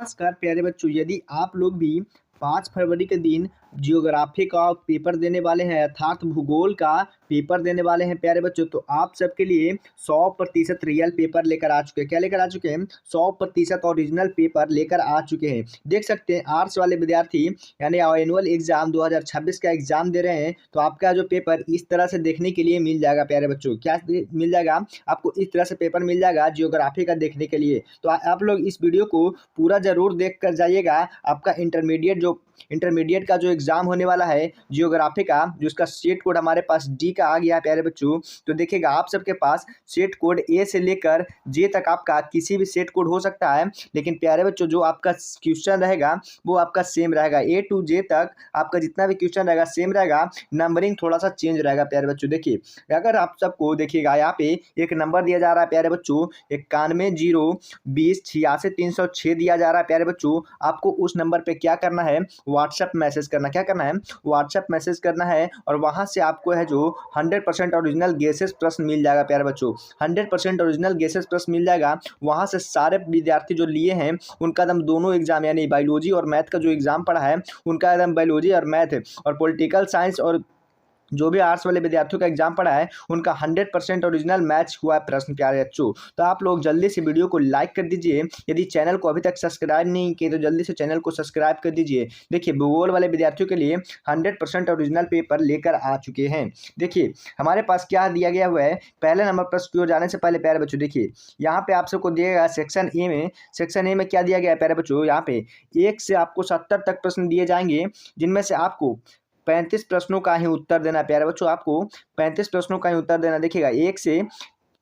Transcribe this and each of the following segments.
नमस्कार प्यारे बच्चों, यदि आप लोग भी 5 फरवरी के दिन जियोग्राफी का पेपर देने वाले हैं अर्थात भूगोल का पेपर देने वाले हैं प्यारे बच्चों, तो आप सबके लिए 100% रियल पेपर लेकर आ चुके हैं। क्या लेकर आ चुके हैं? 100% ओरिजिनल पेपर लेकर आ चुके हैं। देख सकते हैं आर्ट्स वाले विद्यार्थी यानी एनुअल एग्जाम 2026 का एग्जाम दे रहे हैं, तो आपका जो पेपर इस तरह से देखने के लिए मिल जाएगा प्यारे बच्चों। क्या मिल जाएगा? आपको इस तरह से पेपर मिल जाएगा जियोग्राफी का देखने के लिए। तो आप लोग इस वीडियो को पूरा जरूर देख कर जाइएगा। आपका इंटरमीडिएट का जो एग्जाम होने वाला है जियोग्राफी का, जिसका सेट कोड हमारे पास डी का आ गया है प्यारे बच्चों। तो देखिएगा आप सबके पास सेट कोड ए से लेकर जे तक आपका किसी भी सेट कोड हो सकता है, लेकिन प्यारे बच्चों जो आपका क्वेश्चन रहेगा वो आपका सेम रहेगा। ए टू जे तक आपका जितना भी क्वेश्चन रहेगा सेम रहेगा, नंबरिंग थोड़ा सा चेंज रहेगा प्यारे बच्चों। देखिए अगर आप सबको देखिएगा यहाँ पे एक नंबर दिया जा रहा है प्यारे बच्चों 91 0 20 86 306 दिया जा रहा है प्यारे बच्चों। आपको उस नंबर पे क्या करना है? व्हाट्सएप मैसेज करना। क्या करना है? व्हाट्सएप मैसेज करना है और वहां से आपको है जो 100% ओरिजिनल गेसेस प्रश्न मिल जाएगा प्यारे बच्चों। 100% ओरिजिनल गेसेस प्रश्न मिल जाएगा। वहां से सारे विद्यार्थी जो लिए हैं उनका एकदम दोनों एग्जाम यानी बायोलॉजी और मैथ का जो एग्जाम पड़ा है उनका एकदम बायोलॉजी और मैथ और पॉलिटिकल साइंस और जो भी आर्ट्स वाले विद्यार्थियों का एग्जाम पड़ा है उनका 100% ओरिजिनल मैच हुआ है प्रश्न प्यारे बच्चों। तो आप लोग जल्दी से वीडियो को लाइक कर दीजिए। यदि चैनल को अभी तक सब्सक्राइब नहीं किए तो जल्दी से चैनल को सब्सक्राइब कर दीजिए। देखिए भूगोल वाले विद्यार्थियों के लिए 100% ओरिजिनल पेपर लेकर आ चुके हैं। देखिए हमारे पास क्या दिया गया हुआ है। पहले नंबर प्रश्न की ओर जाने से पहले प्यारे बच्चों देखिए यहाँ पे आप सबको दिया गया सेक्शन ए में क्या दिया गया है प्यारे बच्चों। यहाँ पे 1 से आपको 70 तक प्रश्न दिए जाएंगे, जिनमें से आपको 35 प्रश्नों का ही उत्तर देना है प्यारे बच्चों। आपको 35 प्रश्नों का ही उत्तर देना। देखिएगा 1 से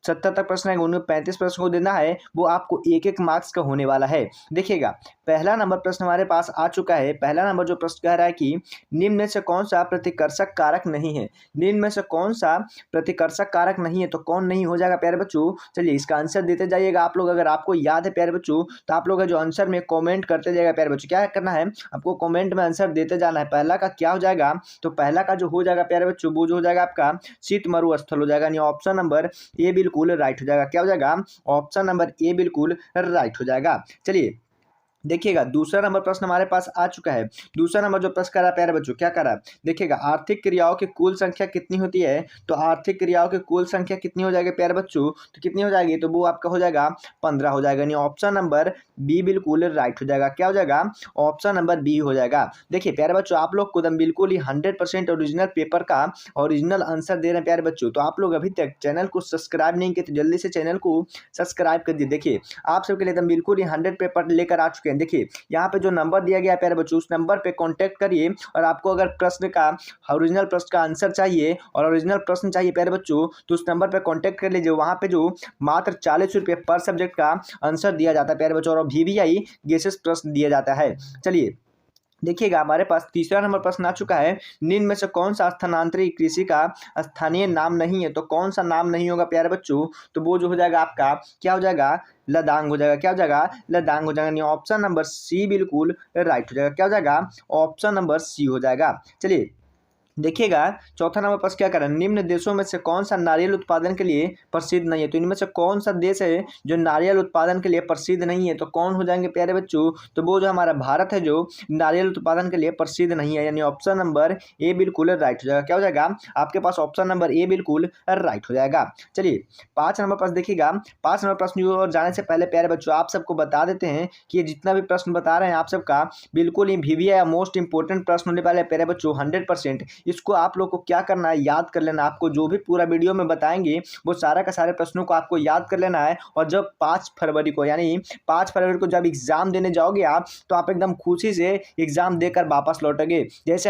70 तक प्रश्न है, उनमें 35 प्रश्न को देना है, वो आपको एक एक मार्क्स का होने वाला है। देखिएगा पहला नंबर प्रश्न हमारे पास आ चुका है। पहला नंबर जो प्रश्न कह रहा है कि निम्न में से कौन सा प्रतिकर्षक कारक नहीं है। निम्न में से कौन सा प्रतिकर्षक कारक नहीं है, तो कौन नहीं हो जाएगा प्यारे बच्चों। चलिए इसका आंसर देते जाइएगा आप लोग। अगर आपको याद है प्यारे बच्चों तो आप लोग जो आंसर में कॉमेंट करते जाएगा प्यारे बच्चों। क्या करना है? आपको कॉमेंट में आंसर देते जाना है। पहला का क्या हो जाएगा? तो पहला का जो हो जाएगा प्यारे बच्चों वो जो हो जाएगा आपका शीत मरुस्थल हो जाएगा, यानी ऑप्शन नंबर ए बिल्कुल राइट हो जाएगा। क्या हो जाएगा? ऑप्शन नंबर ए बिल्कुल राइट हो जाएगा। चलिए देखिएगा दूसरा नंबर प्रश्न हमारे पास आ चुका है। दूसरा नंबर जो प्रश्न करा प्यारे बच्चों क्या करा? देखिएगा आर्थिक क्रियाओं की कुल संख्या कितनी होती है। तो आर्थिक क्रियाओं की कुल संख्या कितनी हो जाएगी प्यारे बच्चों? तो कितनी हो जाएगी? तो वो आपका हो जाएगा 15 हो जाएगा, यानी ऑप्शन नंबर बी बिल्कुल राइट हो जाएगा। क्या हो जाएगा? ऑप्शन नंबर बी हो जाएगा। देखिए प्यारे बच्चों आप लोग को एकदम बिल्कुल ही 100% ओरिजिनल पेपर का ओरिजिनल आंसर दे रहे हैं प्यारे बच्चों। तो आप लोग अभी तक चैनल को सब्सक्राइब नहीं किए तो जल्दी से चैनल को सब्सक्राइब कर दीजिए। देखिए आप सबके लिए एकदम बिल्कुल ही 100 पेपर लेकर आ चुके हैं। देखिए यहाँ पे जो नंबर दिया गया है प्यारे बच्चों उस नंबर पे कांटेक्ट करिए, और आपको अगर प्रश्न का ओरिजिनल प्रश्न का आंसर चाहिए और ओरिजिनल प्रश्न चाहिए प्यारे बच्चों तो उस नंबर पे कांटेक्ट कर लीजिए। वहाँ पे जो मात्र 40 रुपये पर सब्जेक्ट का आंसर दिया जाता है प्यारे बच्चों, और VVI गेसेस प्रश्न दिया जाता है। चलिए देखिएगा हमारे पास तीसरा नंबर प्रश्न आ चुका है। निम्न में से कौन सा स्थानांतरित कृषि का स्थानीय नाम नहीं है। तो कौन सा नाम नहीं होगा प्यारे बच्चों? तो वो जो हो जाएगा आपका क्या हो जाएगा? लदांग हो जाएगा। क्या हो जाएगा? लदांग हो जाएगा। ऑप्शन नंबर सी बिल्कुल राइट हो जाएगा। क्या हो जाएगा? ऑप्शन नंबर सी हो जाएगा। चलिए देखिएगा चौथा नंबर प्रश्न क्या कर रहा है। निम्न देशों में से कौन सा नारियल उत्पादन के लिए प्रसिद्ध नहीं है। तो इनमें से कौन सा देश है जो नारियल उत्पादन के लिए प्रसिद्ध नहीं है। तो कौन हो जाएंगे प्यारे बच्चों? तो वो जो हमारा भारत है जो नारियल उत्पादन के लिए प्रसिद्ध नहीं है, यानी ऑप्शन नंबर ए बिल्कुल राइट हो जाएगा। क्या हो जाएगा? आपके पास ऑप्शन नंबर ए बिल्कुल राइट हो जाएगा। चलिए 5 नंबर प्रश्न देखिएगा। 5 नंबर प्रश्न और जाने से पहले प्यारे बच्चों आप सबको बता देते हैं कि ये जितना भी प्रश्न बता रहे हैं आप सबका बिल्कुल ही VVI मोस्ट इंपोर्टेंट प्रश्न होने वाले प्यारे बच्चों 100%। इसको आप लोग को क्या करना है? याद कर लेना। आपको जो भी पूरा वीडियो में बताएंगे वो सारा का सारे प्रश्नों को आपको याद कर लेना है, और जब 5 फरवरी को यानी 5 फरवरी को जब एग्जाम देने जाओगे आप तो आप एकदम खुशी से एग्जाम देकर वापस लौटोगे। जैसे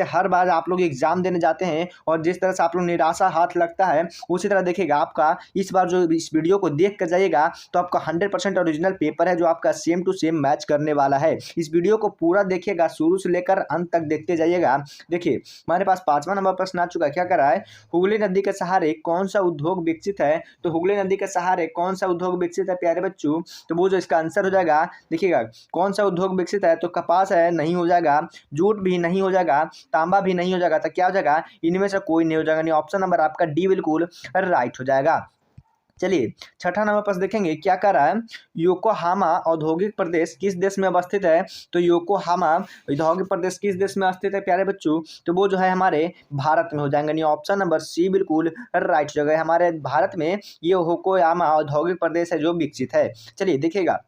हर बार आप लोग एग्जाम देने जाते हैं और जिस तरह से आप लोग निराशा हाथ लगता है उसी तरह देखिएगा आपका इस बार जो इस वीडियो को देख कर जाइएगा तो आपका 100% ओरिजिनल पेपर है जो आपका सेम टू सेम मैच करने वाला है। इस वीडियो को पूरा देखिएगा, शुरू से लेकर अंत तक देखते जाइएगा। देखिए हमारे पास 5वां नंबर प्रश्न आ चुका है। क्या कर रहा है? हुगली नदी के सहारे कौन सा उद्योग विकसित है। तो हुगली नदी के सहारे कौन सा उद्योग विकसित है प्यारे बच्चों? तो वो जो इसका आंसर हो जाएगा देखिएगा कौन सा उद्योग विकसित है। तो कपास है, नहीं हो जाएगा। जूट भी नहीं हो जाएगा। तांबा भी नहीं हो जाएगा। तो क्या हो जाएगा? इनमें से कोई नहीं हो जाएगा, ऑप्शन नंबर आपका डी बिल्कुल राइट हो जाएगा। चलिए छठा नंबर पर देखेंगे क्या कर रहा है, योकोहामा औद्योगिक प्रदेश किस देश में अवस्थित है। तो योकोहामा औद्योगिक प्रदेश किस देश में स्थित है प्यारे बच्चों, तो वो जो है हमारे भारत में हो जाएंगे। यानी ऑप्शन नंबर सी बिल्कुल राइट जगह है, हमारे भारत में ये योकोहामा औद्योगिक प्रदेश है जो विकसित है। चलिए देखिएगा,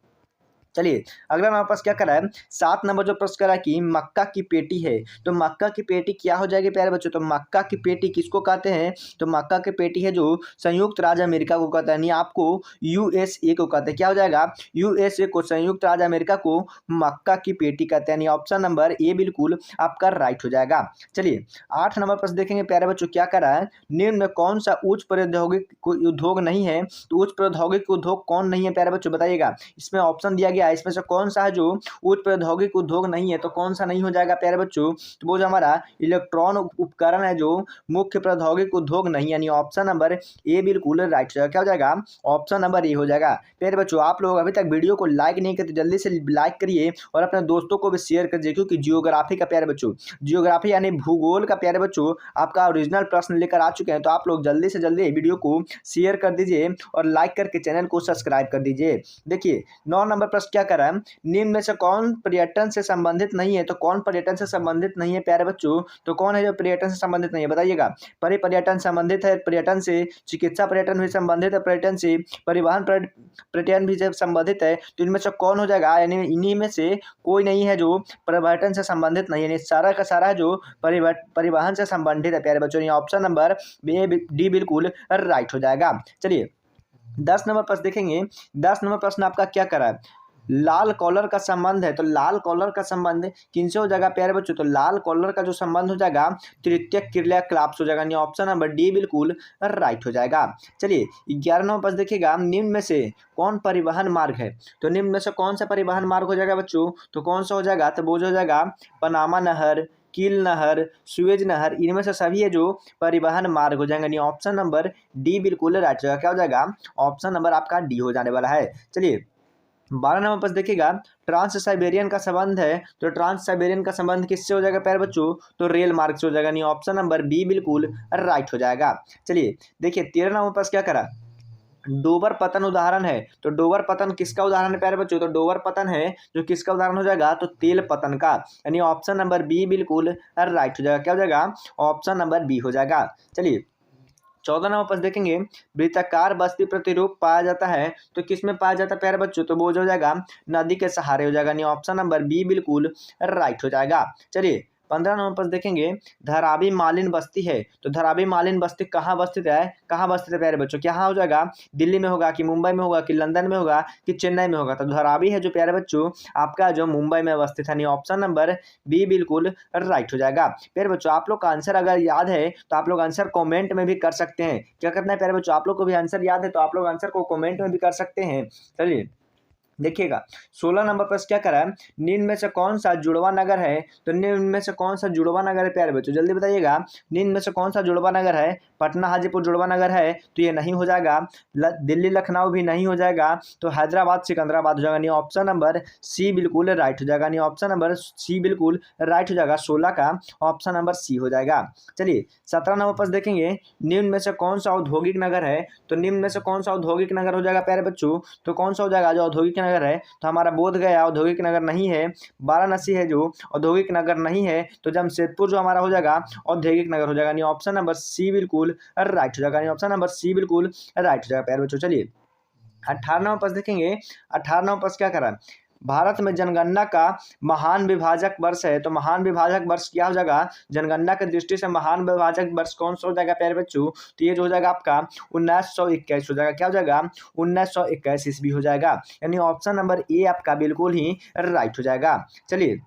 चलिए अगला हमारे पास क्या करा है, 7 नंबर जो प्रश्न करा कि मक्का की पेटी है। तो मक्का की पेटी क्या हो जाएगी प्यारे बच्चों, तो मक्का की पेटी किसको कहते हैं, तो मक्का की पेटी है जो संयुक्त राज्य अमेरिका को कहता है, यानी आपको यूएसए को कहते हैं। क्या हो जाएगा, यूएसए को, संयुक्त राज्य अमेरिका को मक्का की पेटी कहते हैं। यानी ऑप्शन नंबर ए बिल्कुल आपका राइट हो जाएगा। चलिए 8 नंबर पर देखेंगे प्यारे बच्चों क्या करा है, निम्न में कौन सा उच्च प्रौद्योगिक उद्योग नहीं है। तो उच्च प्रौद्योगिक उद्योग कौन नहीं है प्यारे बच्चों बताइएगा, इसमें ऑप्शन दिया गया इसमें से कौन सा है जो उच्च प्रौद्योगिक उद्योग नहीं है, तो कौन सा नहीं हो जाएगा प्यारे बच्चों, तो वो जो हमारा इलेक्ट्रॉन उपकरण है जो मुख्य प्रौद्योगिक उद्योग नहीं, यानी ऑप्शन नंबर ए बिल्कुल राइट हो जाएगा। क्या हो जाएगा, ऑप्शन नंबर ए हो जाएगा। प्यारे बच्चों आप लोग अभी तक वीडियो को लाइक नहीं करते, जल्दी से लाइक करिए और अपने दोस्तों को भी शेयर कर दीजिए, क्योंकि जियोग्राफी का प्यारे बच्चों, जियोग्राफी यानी भूगोल का प्यारे बच्चों आपका ओरिजिनल प्रश्न लेकर आ चुके हैं। तो आप लोग जल्दी से जल्दी वीडियो को शेयर कर दीजिए और लाइक करके चैनल को सब्सक्राइब कर दीजिए। देखिए 9 नंबर प्रश्न क्या कर रहा है, निम्न में से कौन पर्यटन से संबंधित नहीं है। तो कौन पर्यटन से संबंधित नहीं है प्यारे बच्चों, तो कौन है जो पर्यटन से संबंधित नहीं है बताइएगा। पर्यटन संबंधित है, पर्यटन से चिकित्सा पर्यटन भी संबंधित है, पर्यटन से परिवहन पर्यटन भी जब संबंधित है, तो इनमें से कौन हो जाएगा, यानी इन्हीं में से कोई नहीं है जो पर्यटन से संबंधित नहीं है, यानी सारा का सारा जो परिवहन से संबंधित है प्यारे बच्चों। ऑप्शन नंबर डी बिल्कुल राइट हो जाएगा। चलिए 10 नंबर प्रश्न देखेंगे, 10 नंबर प्रश्न आपका क्या करा है, लाल कॉलर का संबंध है। तो लाल कॉलर का संबंध किनसे हो जाएगा प्यारे बच्चों, तो लाल कॉलर का जो संबंध हो जाएगा तृतीय क्रिया क्लाप्स हो जाएगा, यानी ऑप्शन नंबर डी बिल्कुल राइट हो जाएगा। चलिए 11 नंबर प्रश्न देखिएगा, निम्न में से कौन परिवहन मार्ग है। तो निम्न में से कौन सा परिवहन मार्ग हो जाएगा बच्चों, तो कौन सा हो जाएगा, तो वो जो हो जाएगा पनामा नहर, कील नहर, सुएज नहर, इनमें से सभी है जो परिवहन मार्ग हो जाएंगे। यानी ऑप्शन नंबर डी बिल्कुल राइट हो जाएगा। क्या हो जाएगा, ऑप्शन नंबर आपका डी हो जाने वाला है। चलिए 12 नंबर पर देखिएगा, ट्रांस साइबेरियन का संबंध है। तो ट्रांस साइबेरियन का संबंध किससे हो जाएगा प्यारे बच्चों, तो रेल मार्ग से हो जाएगा, यानी ऑप्शन नंबर बी बिल्कुल राइट हो जाएगा। चलिए देखिए 13 नंबर पर क्या करा, डोबर पतन उदाहरण है। तो डोबर पतन किसका उदाहरण है प्यारे बच्चों, तो डोबर पतन है जो किसका उदाहरण हो जाएगा, तो तेल पतन का, यानी ऑप्शन नंबर बी बिल्कुल राइट हो जाएगा। क्या हो जाएगा, ऑप्शन नंबर बी हो जाएगा। चलिए 14 नंबर पर देखेंगे, वृत्ताकार बस्ती प्रतिरूप पाया जाता है। तो किस में पाया जाता है प्यारे बच्चों, तो वो जो हो जाएगा नदी के सहारे हो जाएगा, यानी ऑप्शन नंबर बी बिल्कुल राइट हो जाएगा। चलिए 15 नंबर पर देखेंगे, धरावी मालिन बस्ती है। तो धरावी मालिन बस्ती कहाँ अवस्थित है, कहाँ अवस्थित है प्यारे बच्चों, क्या हो जाएगा, दिल्ली में होगा कि मुंबई में होगा कि लंदन में होगा कि चेन्नई में होगा। तो धरावी है जो प्यारे बच्चों आपका जो मुंबई में अवस्थित है, यानी ऑप्शन नंबर बी बिल्कुल राइट हो जाएगा। प्यारे बच्चों आप लोग का आंसर अगर याद है तो आप लोग आंसर कमेंट में भी कर सकते हैं। क्या करना है प्यारे बच्चों, आप लोग को भी आंसर याद है तो आप लोग आंसर को कमेंट में भी कर सकते हैं। चलिए देखिएगा 16 नंबर पर क्या करा है, निम्न में से कौन सा जुड़वा नगर है। तो निम्न में से कौन सा जुड़वा नगर है प्यारे बच्चों, जल्दी बताइएगा, निम्न में से कौन सा जुड़वा नगर है। पटना हाजीपुर जुड़वा नगर है, तो ये नहीं हो जाएगा। दिल्ली लखनऊ भी नहीं हो जाएगा, तो हैदराबाद सिकंदराबाद हो जाएगा, यानी ऑप्शन नंबर सी बिल्कुल राइट हो जाएगा, यानी ऑप्शन नंबर सी बिल्कुल राइट हो जाएगा। 16 का ऑप्शन नंबर सी हो जाएगा। चलिए 17 नंबर पर देखेंगे, निम्न में से कौन सा औद्योगिक नगर है। तो निम्न में से कौन सा औद्योगिक नगर हो जाएगा प्यारे बच्चों, तो कौन सा हो जाएगा जो औद्योगिक नगर है, तो हमारा बोध गया औद्योगिक नगर नहीं है, वाराणसी है जो औद्योगिक नगर नहीं है, तो जमशेदपुर जो हमारा हो जाएगा औद्योगिक नगर हो जाएगा, यानी ऑप्शन नंबर सी बिल्कुल राइट हो जाएगा, यानी ऑप्शन नंबर सी बिल्कुल राइट हो जाएगा प्यारे बच्चों। चलिए 18 नंबर प्रश्न देखेंगे, 18 नंबर प्रश्न क्या करा, भारत में जनगणना का महान विभाजक वर्ष है। तो महान विभाजक वर्ष क्या हो जाएगा, जनगणना की दृष्टि से महान विभाजक वर्ष कौन सा हो जाएगा प्यारे बच्चों, तो ये जो हो जाएगा आपका 1921 हो जाएगा। क्या हो जाएगा, 1921 ईस्वी हो जाएगा, यानी ऑप्शन नंबर ए आपका बिल्कुल ही राइट हो जाएगा। चलिए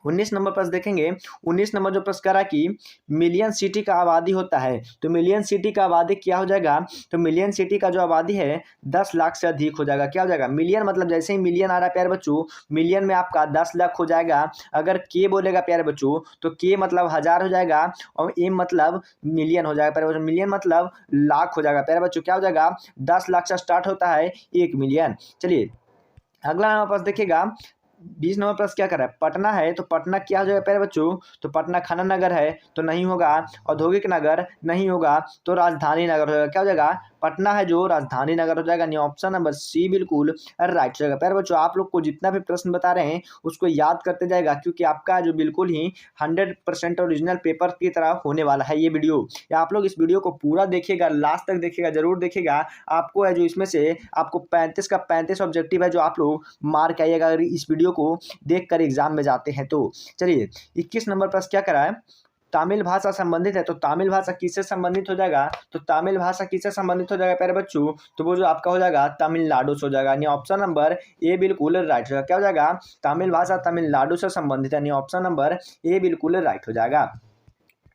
19 नंबर प्रश्न देखेंगे, 19 नंबर जो प्रश्न करा कि मिलियन सिटी का आबादी होता है। तो मिलियन सिटी का आबादी क्या हो जाएगा, तो मिलियन सिटी का जो आबादी है 10 लाख से अधिक हो जाएगा। क्या हो जाएगा, मिलियन मतलब जैसे ही मिलियन आ रहा है प्यारे बच्चों, मिलियन में आपका 10 लाख हो जाएगा। अगर के बोलेगा प्यारे बच्चों तो के मतलब 1000 हो जाएगा और एम मतलब मिलियन हो जाएगा प्यारे बच्चों, मिलियन मतलब लाख हो जाएगा प्यारे बच्चों। क्या हो जाएगा, 10 लाख से स्टार्ट होता है 1 मिलियन। चलिए अगला नंबर पास देखिएगा, 20 नंबर प्लस क्या कर रहा है, पटना है। तो पटना क्या हो जाएगा प्यारे बच्चों, तो पटना खनन नगर है तो नहीं होगा, औद्योगिक नगर नहीं होगा, तो राजधानी नगर हो जाएगा। क्या हो जाएगा, पटना है जो राजधानी नगर हो जाएगा, यानी ऑप्शन नंबर सी बिल्कुल राइट हो जाएगा। प्यारे बच्चों आप लोग को जितना भी प्रश्न बता रहे हैं उसको याद करते जाएगा, क्योंकि आपका जो बिल्कुल ही 100% ओरिजिनल पेपर की तरह होने वाला है ये वीडियो। या आप लोग इस वीडियो को पूरा देखिएगा, लास्ट तक देखिएगा, जरूर देखिएगा। आपको है जो इसमें से आपको 35 का 35 ऑब्जेक्टिव है जो आप लोग मार के आइएगा अगर इस वीडियो को देख कर एग्जाम में जाते हैं तो। चलिए 21 नंबर पर क्या करा है, तमिल भाषा संबंधित है, तो तमिल भाषा किससे संबंधित हो जाएगा, तो तमिल भाषा किससे संबंधित हो जाएगा प्यारे बच्चों, तो वो जो आपका हो जाएगा तमिलनाडु से हो जाएगा, यानी ऑप्शन नंबर ए बिल्कुल राइट हो जाएगा। क्या हो जाएगा, तमिल भाषा तमिलनाडु से संबंधित है, यानी ऑप्शन नंबर ए बिल्कुल राइट हो जाएगा।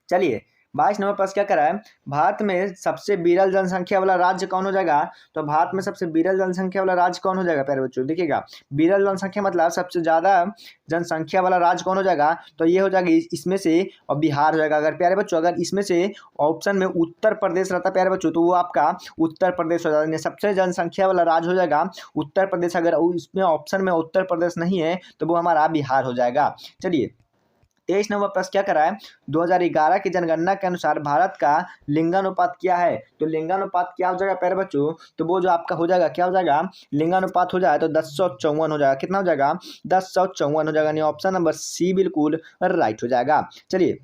चलिए 22 नंबर पर क्या करा है, भारत में सबसे विरल जनसंख्या वाला राज्य कौन हो जाएगा, तो भारत में सबसे विरल जनसंख्या वाला राज्य कौन हो जाएगा प्यारे बच्चों, देखिएगा विरल जनसंख्या मतलब सबसे ज्यादा जनसंख्या वाला राज्य कौन हो जाएगा, तो ये हो जाएगा इसमें से और बिहार हो जाएगा। अगर प्यारे बच्चों अगर इसमें से ऑप्शन में उत्तर प्रदेश रहता प्यारे बच्चों तो वो आपका उत्तर प्रदेश हो जाएगा, सबसे जनसंख्या वाला राज्य हो जाएगा उत्तर प्रदेश। अगर इसमें ऑप्शन में उत्तर प्रदेश नहीं है तो वो हमारा बिहार हो जाएगा। चलिए 23 नंबर प्रश्न क्या करा है, 2011 की जनगणना के अनुसार भारत का लिंगानुपात क्या है, तो लिंगानुपात क्या हो जाएगा प्यारे बच्चों, तो वो जो आपका हो जाएगा क्या हो जाएगा, लिंगानुपात हो जाएगा तो 1054 हो जाएगा। कितना हो जाएगा, 1054 हो जाएगा, यानी ऑप्शन नंबर सी बिल्कुल राइट हो जाएगा। चलिए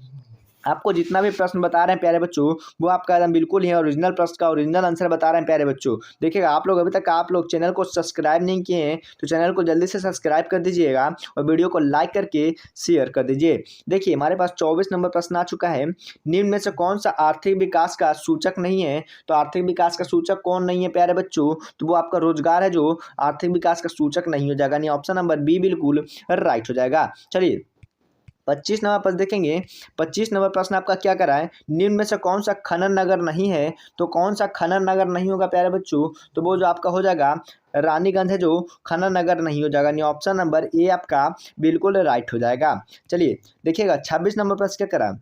आपको जितना भी प्रश्न बता रहे हैं प्यारे बच्चों वो आपका एकदम बिल्कुल ही ओरिजिनल प्रश्न का ओरिजिनल आंसर बता रहे हैं प्यारे बच्चों। देखिएगा आप लोग अभी तक आप लोग चैनल को सब्सक्राइब नहीं किए हैं तो चैनल को जल्दी से सब्सक्राइब कर दीजिएगा और वीडियो को लाइक करके शेयर कर दीजिए। देखिए हमारे पास 24 नंबर प्रश्न आ चुका है, निम्न में से कौन सा आर्थिक विकास का सूचक नहीं है, तो आर्थिक विकास का सूचक कौन नहीं है प्यारे बच्चों, तो वो आपका रोजगार है जो आर्थिक विकास का सूचक नहीं हो जाएगा, यानी ऑप्शन नंबर बी बिल्कुल राइट हो जाएगा। चलिए 25 नंबर प्रश्न देखेंगे, 25 नंबर प्रश्न आपका क्या करा है, निम्न में से कौन सा खनन नगर नहीं है, तो कौन सा खनन नगर नहीं होगा प्यारे बच्चों, तो वो जो आपका हो जाएगा रानीगंज है जो खनन नगर नहीं हो जाएगा, यानी ऑप्शन नंबर ए आपका बिल्कुल राइट हो जाएगा। चलिए देखिएगा 26 नंबर प्रश्न क्या करा,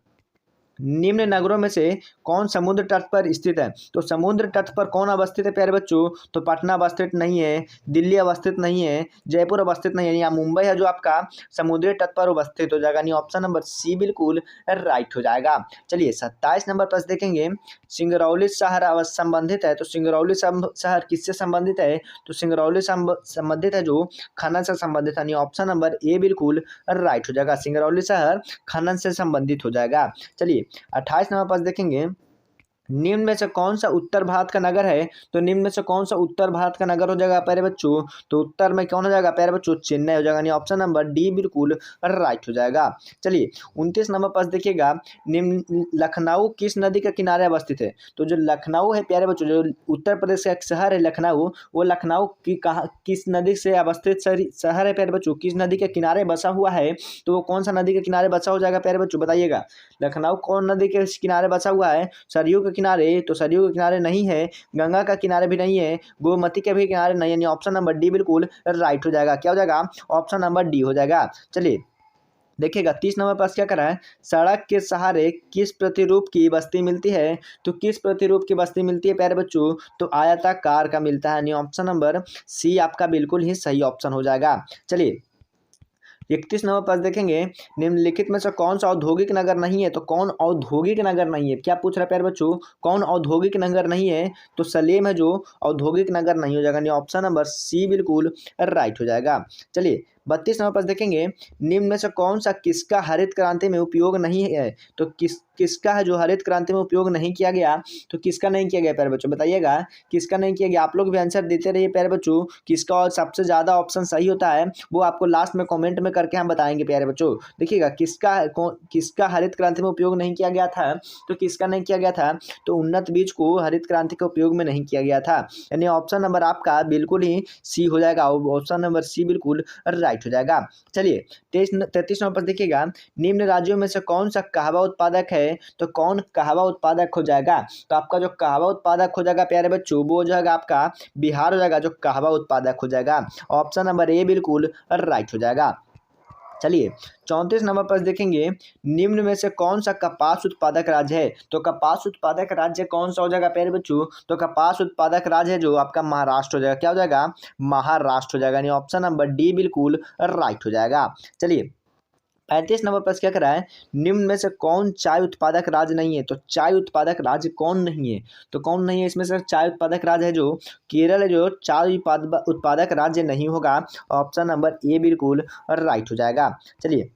निम्न नगरों में से कौन समुद्र तट पर स्थित है, तो समुद्र तट पर कौन अवस्थित है प्यारे बच्चों, तो पटना अवस्थित नहीं है, दिल्ली अवस्थित नहीं है, जयपुर अवस्थित नहीं है, यहाँ मुंबई है जो आपका समुद्री तट पर अवस्थित हो जाएगा, यानी ऑप्शन नंबर सी बिल्कुल राइट हो जाएगा। चलिए 27 नंबर पर देखेंगे, सिंगरौली शहर संबंधित है, तो सिंगरौली शहर किससे संबंधित है, तो सिंगरौली संबंधित है जो खनन से संबंधित है, यानी ऑप्शन नंबर ए बिल्कुल राइट हो जाएगा, सिंगरौली शहर खनन से संबंधित हो जाएगा। चलिए 28 नंबर पास देखेंगे, निम्न में से कौन सा उत्तर भारत का नगर है, तो निम्न में से कौन सा उत्तर भारत का नगर हो जाएगा प्यारे बच्चों, तो उत्तर में कौन हो जाएगा प्यारे बच्चों, चेन्नई हो जाएगा, यानी ऑप्शन नंबर डी बिल्कुल राइट हो जाएगा। चलिए 29 नंबर पास देखिएगा, निम्न लखनऊ किस नदी के किनारे अवस्थित है, तो जो लखनऊ है प्यारे बच्चों जो उत्तर प्रदेश का एक शहर है लखनऊ, वो लखनऊ की कहाँ किस नदी से अवस्थित शहर है प्यारे बच्चों, किस नदी के किनारे बसा हुआ है, तो वो कौन सा नदी के किनारे बसा हो जाएगा प्यारे बच्चों बताइएगा। लखनऊ कौन नदी के किनारे बसा हुआ है, सरयू के किनारे, तो सरयू के किनारे नहीं है, गंगा का किनारे भी नहीं है, गोमती के भी किनारे नहीं है, यानी ऑप्शन नंबर डी बिल्कुल राइट हो जाएगा। क्या हो जाएगा, ऑप्शन नंबर डी हो जाएगा। चलिए देखिएगा 30 नंबर पास क्या करा है, सड़क के सहारे किस प्रतिरूप की बस्ती मिलती है, तो किस प्रतिरूप की बस्ती मिलती है प्यारे बच्चों, तो आयताकार का मिलता है, यानी ऑप्शन नंबर सी आपका बिल्कुल ही सही ऑप्शन हो जाएगा। चलिए 31 नंबर पर देखेंगे, निम्नलिखित में से कौन सा औद्योगिक नगर नहीं है, तो कौन औद्योगिक नगर नहीं है, क्या पूछ रहा है प्यारे बच्चों, कौन औद्योगिक नगर नहीं है, तो सलेम है जो औद्योगिक नगर नहीं हो जाएगा, यानी ऑप्शन नंबर सी बिल्कुल राइट हो जाएगा। चलिए 32 नंबर पर देखेंगे, निम्न में से कौन सा किसका हरित क्रांति में उपयोग नहीं है, तो किसका है जो हरित क्रांति में उपयोग नहीं किया गया, तो किसका नहीं किया गया प्यारे बच्चों बताइएगा, किसका नहीं किया गया। आप लोग भी आंसर देते रहिए प्यारे बच्चों, किसका और सबसे ज़्यादा ऑप्शन सही होता है वो आपको लास्ट में कमेंट में करके हम बताएंगे प्यारे बच्चों। देखिएगा किसका हरित क्रांति में उपयोग नहीं किया गया था, तो किसका नहीं किया गया था, तो उन्नत बीज को हरित क्रांति के उपयोग में नहीं किया गया था, यानी ऑप्शन नंबर आपका बिल्कुल ही सी हो जाएगा, ऑप्शन नंबर सी बिल्कुल राइट हो जाएगा। चलिए 33 नंबर पर देखिएगा, निम्न राज्यों में से कौन सा कहवा उत्पादक है, तो कौन कहवा उत्पादक हो जाएगा, तो आपका जो कहवा उत्पादक हो जाएगा प्यारे बच्चों वो हो जाएगा आपका बिहार हो जाएगा जो कहवा उत्पादक हो जाएगा, ऑप्शन नंबर ए बिल्कुल राइट हो जाएगा। चलिए 34 नंबर पर देखेंगे, निम्न में से कौन सा कपास उत्पादक राज्य है, तो कपास उत्पादक राज्य कौन सा हो जाएगा प्यारे बच्चों, तो कपास उत्पादक राज्य है जो आपका महाराष्ट्र हो जाएगा। क्या हो जाएगा, महाराष्ट्र हो जाएगा, यानी ऑप्शन नंबर डी बिल्कुल राइट हो जाएगा। चलिए 35 नंबर प्रश्न क्या करा है, निम्न में से कौन चाय उत्पादक राज्य नहीं है। तो चाय उत्पादक राज्य कौन नहीं है, तो कौन नहीं है इसमें से, चाय उत्पादक राज्य है जो केरल है, जो चाय उत्पादक राज्य नहीं होगा। ऑप्शन नंबर ए बिल्कुल राइट हो जाएगा। चलिए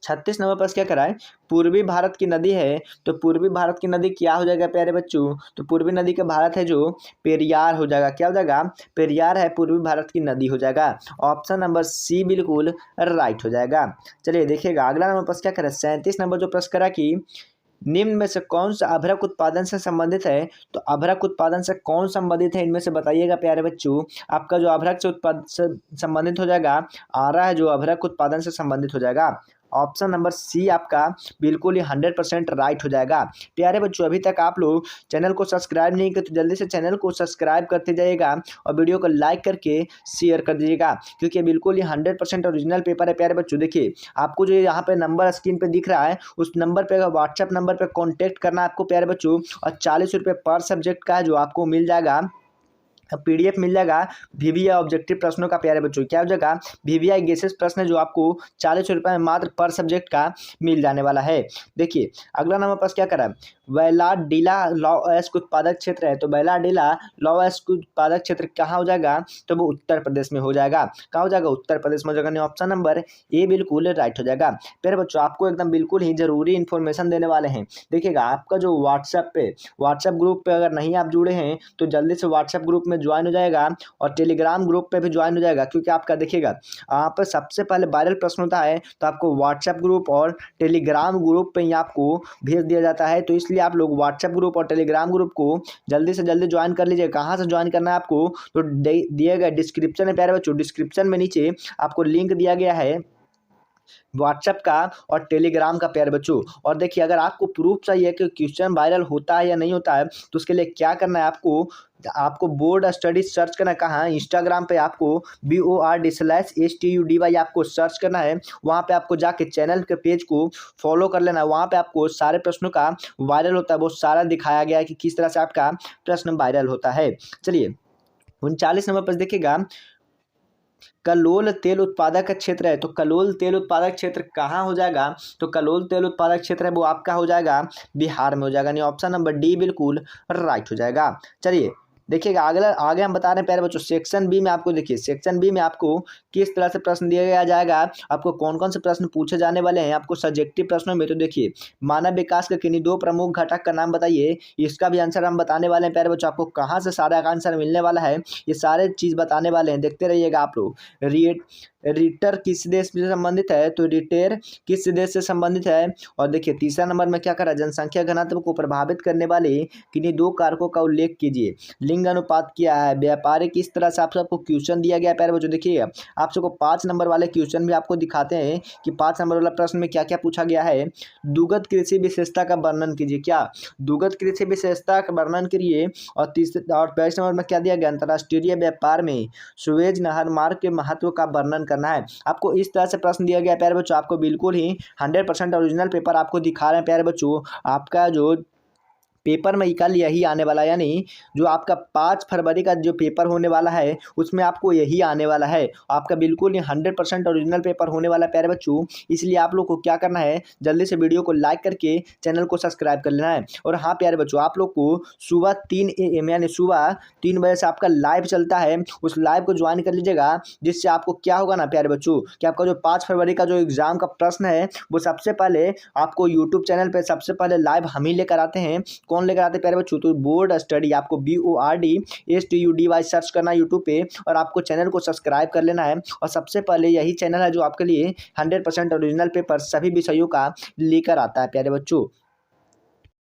36 नंबर प्रश्न क्या कराए, पूर्वी भारत की नदी है, तो पूर्वी भारत की नदी क्या हो जाएगा प्यारे बच्चों, तो पूर्वी नदी का भारत है जो पेरियार हो जाएगा। क्या हो जाएगा, पेरियार है पूर्वी भारत की नदी हो जाएगा। ऑप्शन नंबर सी बिल्कुल राइट हो जाएगा। चलिए देखिएगा अगला नंबर प्रश्न क्या करें, 37 नंबर जो प्रश्न करा कि निम्न में से कौन सा अभ्रक उत्पादन से संबंधित है। तो अभ्रक उत्पादन से कौन संबंधित है, इनमें से बताइएगा प्यारे बच्चों। आपका जो अभ्रक से उत्पादन से संबंधित हो जाएगा, आ रहा है जो अभ्रक उत्पादन से संबंधित हो जाएगा। ऑप्शन नंबर सी आपका बिल्कुल ही 100% राइट हो जाएगा। प्यारे बच्चों अभी तक आप लोग चैनल को सब्सक्राइब नहीं किए तो जल्दी से चैनल को सब्सक्राइब करते जाइएगा और वीडियो को लाइक करके शेयर कर दीजिएगा, क्योंकि बिल्कुल ही 100% ओरिजिनल पेपर है। प्यारे बच्चों देखिए आपको जो यहाँ पे नंबर स्क्रीन पे दिख रहा है, उस नंबर पे व्हाट्सएप नंबर पे कॉन्टैक्ट करना है आपको प्यारे बच्चों, और 40 रुपये पर सब्जेक्ट का जो आपको मिल जाएगा पीडीएफ मिल जाएगा वीवीआई ऑब्जेक्टिव प्रश्नों का। प्यारे बच्चों क्या हो जाएगा, वीवीआई गेसेस प्रश्न जो आपको 40 रुपये में मात्र पर सब्जेक्ट का मिल जाने वाला है। देखिए अगला नंबर प्रश्न क्या करा, वैलाडीला लौह उत्पादक क्षेत्र है। तो वैलाडीला लौह उत्पादक क्षेत्र कहाँ हो जाएगा, तो वो उत्तर प्रदेश में हो जाएगा। कहाँ हो जाएगा, उत्तर प्रदेश में हो जाएगा। ऑप्शन नंबर ए बिल्कुल राइट हो जाएगा। प्यारे बच्चों आपको एकदम बिल्कुल ही जरूरी इन्फॉर्मेशन देने वाले हैं। देखिएगा आपका जो व्हाट्सएप ग्रुप पे अगर नहीं आप जुड़े हैं तो जल्दी से व्हाट्सएप ग्रुप में ज्वाइन हो जाएगा, और टेलीग्राम ग्रुप पे भी ज्वाइन हो जाएगा, क्योंकि आपका देखिएगा आप सबसे पहले वायरल प्रश्न होता है तो आपको व्हाट्सएप ग्रुप और टेलीग्राम ग्रुप पे ही आपको भेज दिया जाता है। तो इसलिए आप लोग व्हाट्सएप ग्रुप और टेलीग्राम ग्रुप को जल्दी से जल्दी ज्वाइन कर लीजिए। कहाँ से ज्वाइन करना है आपको, तो दिए गए डिस्क्रिप्शन में प्यारे बच्चों, डिस्क्रिप्शन में नीचे आपको लिंक दिया गया है व्हाट्सएप का और टेलीग्राम का प्यारे बच्चों। और देखिए अगर आपको प्रूफ चाहिए कि क्वेश्चन वायरल होता है या नहीं होता है, तो उसके लिए क्या करना है, आपको बोर्ड स्टडी सर्च करना है। कहाँ, इंस्टाग्राम पे आपको BORD/STUDY आपको सर्च करना है। वहाँ पे आपको जाके चैनल के पेज को फॉलो कर लेना है। वहाँ पे आपको सारे प्रश्नों का वायरल होता है वो सारा दिखाया गया है कि किस तरह से आपका प्रश्न वायरल होता है। चलिए 39 नंबर पर देखिएगा, कलोल तेल उत्पादक क्षेत्र है। तो कलोल तेल उत्पादक क्षेत्र कहाँ हो जाएगा, तो कलोल तेल उत्पादक क्षेत्र है वो आपका हो जाएगा बिहार में हो जाएगा। नहीं ऑप्शन नंबर डी बिल्कुल राइट हो जाएगा। चलिए देखिएगा अगला आगे हम बता रहे हैं प्यारे बच्चों, सेक्शन बी में आपको देखिए, सेक्शन बी में आपको किस तरह से प्रश्न दिया जाएगा, आपको कौन कौन से प्रश्न पूछे जाने वाले हैं आपको सब्जेक्टिव प्रश्नों में। तो देखिए मानव विकास के किन्हीं 2 प्रमुख घटक का नाम बताइए, इसका भी आंसर हम बताने वाले हैं प्यारे बच्चों। आपको कहाँ से सारा आंसर मिलने वाला है ये सारे चीज़ बताने वाले हैं, देखते रहिएगा आप लोग। रिटर किस देश से संबंधित है, तो रिटेर किस देश से संबंधित है। और देखिए तीसरा नंबर में क्या करा, जनसंख्या घनत्व को प्रभावित करने वाले किन्हीं 2 कारकों का उल्लेख कीजिए। लिंग अनुपात क्या है, व्यापारिक किस तरह से आप सबको क्वेश्चन दिया गया प्यारे बच्चों। देखिए आप सबको 5 नंबर वाले क्वेश्चन भी आपको दिखाते हैं कि 5 नंबर वाला प्रश्न में क्या क्या पूछा गया है। दुग्ध कृषि विशेषता का वर्णन कीजिए, क्या दुग्ध कृषि विशेषता का वर्णन करिए। और 22 नंबर में क्या दिया गया, अंतर्राष्ट्रीय व्यापार में सुएज नहर मार्ग के महत्व का वर्णन करना है। आपको इस तरह से प्रश्न दिया गया प्यारे बच्चों, आपको बिल्कुल ही 100% ओरिजिनल पेपर आपको दिखा रहे हैं प्यारे बच्चों। आपका जो पेपर में कल यही आने वाला है, यानी जो आपका 5 फरवरी का जो पेपर होने वाला है उसमें आपको यही आने वाला है। आपका बिल्कुल ही 100% ओरिजिनल पेपर होने वाला है प्यारे बच्चों। इसलिए आप लोग को क्या करना है, जल्दी से वीडियो को लाइक करके चैनल को सब्सक्राइब कर लेना है। और हाँ प्यारे बच्चों आप लोग को सुबह 3 AM यानी सुबह 3 बजे से आपका लाइव चलता है, उस लाइव को ज्वाइन कर लीजिएगा। जिससे आपको क्या होगा ना प्यारे बच्चों कि आपका जो 5 फरवरी का जो एग्जाम का प्रश्न है वो सबसे पहले आपको यूट्यूब चैनल पर सबसे पहले लाइव हम ही लेकर आते हैं। कौन लेकर आते हैं प्यारे बच्चों, तो बोर्ड स्टडी आपको BORD/STUDY सर्च करना है यूट्यूब पे, और आपको चैनल को सब्सक्राइब कर लेना है। और सबसे पहले यही चैनल है जो आपके लिए 100% ओरिजिनल पेपर सभी विषयों का लेकर आता है प्यारे बच्चों।